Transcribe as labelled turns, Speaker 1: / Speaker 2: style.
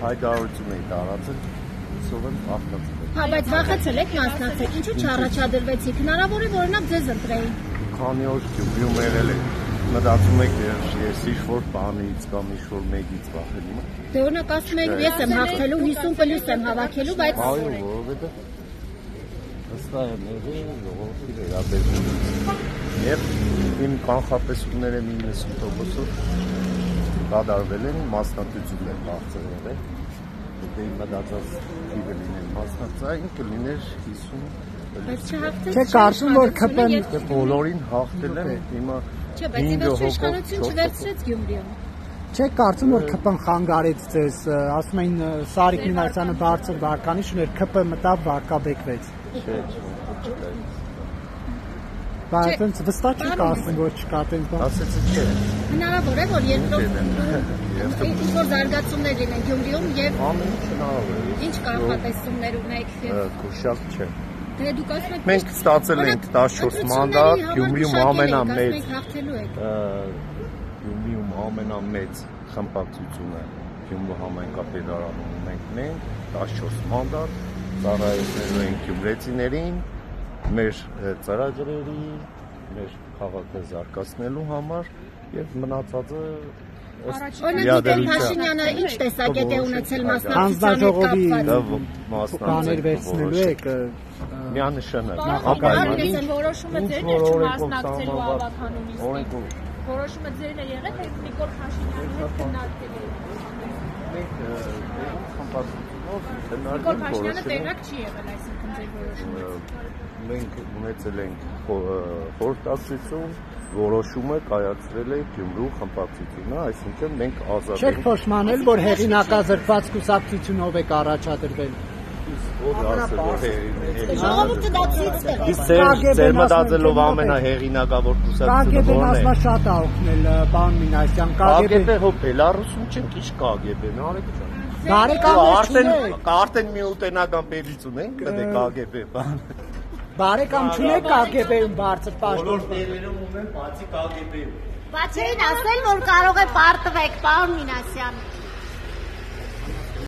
Speaker 1: հայտարարություն էի տարածել, հուսով եմ արտացել։
Speaker 2: Հա, բայց վախեցել եք մասնակցել, ինչու չառաջադրվեցիք, հնարավոր է որ օրինակ ձեզ ընտրեին։
Speaker 1: Քանի օր Գյումրիում եղել եք, մտածում եք ես ինչ-որ բանից կամ ինչ-որ մեկից վախենում եմ։
Speaker 2: Դե օրինակ ասում եք ես եմ հաղթելու 50+ եմ հավաքելու, բայց
Speaker 1: այո, որովհետև հստակ է եղել ժողովրդի վերաբերմունքից։ Եվ իմ կանխատեսումները 90%-ով կատարվել են, մասնակցություններ բարձր եղել։ Դե իմ մտածած թիվը լինել մասնակցային կլիներ 50։
Speaker 2: բայց չհաղթեց։
Speaker 3: Չէ, կարծում որ ԿՊ-ն
Speaker 1: բոլորին հաղթել են, հիմա
Speaker 2: Չէ, բայց ի վերջո իշխանություն չվերցրեց Գյումրիում։
Speaker 3: Չէ, կարծում որ ԿՊ-ն խանգարեց ձեզ, ասում էին Սարիկ Մինասյանը բարձր վարկանիշ ուներ, ԿՊ մտավ վարկաբեկվեց։
Speaker 1: Չէ,
Speaker 3: Բայց այնց վստահ չեք ասում որ չկա այդպես բան։
Speaker 1: ասեցի չէ։
Speaker 2: Հնարավոր է որ երկրորդ ինչ-որ զարգացումներ լինեն Գյումրիում եւ
Speaker 1: Ամեն ինչ հնարավոր է։
Speaker 2: ինչ կանխատեսումներ ունեք։
Speaker 1: Գուշակ չէ։
Speaker 2: Դե դուք ասում եք
Speaker 1: Մենք ստացել ենք 14 մանդատ, Գյումրիում ամենամեծ
Speaker 2: հաղթելու եք։
Speaker 1: Գյումրիում ամենամեծ խմբակցությունը Գյումրու համայնքապետարանում մենք 14 մանդատ ծառայեցնելու ենք գյումրեցիներին, մեր ծրագրերի, մեր քաղաքը զարգացնելու համար եւ մնացածը
Speaker 2: Օրինակ Տեր Փաշինյանը ինչ տեսակետ է ունեցել մասնակցության հետ կապված։
Speaker 3: Բաներ վերցնելու եք
Speaker 1: միանշանակ
Speaker 4: որոշումը ձերն է չմասնակցելու ավականունից։ Որոշումը ձերն է եղել, թե Նիկոլ Փաշինյանի հետ քննարկել եք։ Նիկոլ Փաշինյանը տեղյակ չի եղել, այսինքն ձեր որոշումից։
Speaker 1: Մենք ունեցել ենք խորհրդակցություն, որոշումը կայացրել է Գյումրու խմբակցությունը, այսինքն մենք ազատ
Speaker 3: Չեք փոշմանել, որ հեղինակազրկված կուսակցությունով եք առաջադրվել։
Speaker 2: Ժողովուրդը դա ցույց տվեց։
Speaker 1: Իսկ ձեր մտածելով ամենահեղինակավոր կուսակցությունը
Speaker 3: ԿԳԲ-ն ասма շատ է օգնել պարոն Մինասյան,
Speaker 1: ԿԳԲ հո Բելարուսում չենք, ի՞նչ ԿԳԲ-ն, արեք ջան։ Արդեն մի ուտենական պետից ունենք, ԿԳԲ բան։
Speaker 3: Բարեկամ չունեք ԿԳԲ-ում բարձր պաշտոն։
Speaker 1: Բոլոր տեղերում ունեն, բացի ԿԳԲ-ում։
Speaker 2: Բայց չէին ասել, որ կարող է պարտվեք, պարոն Մինասյան։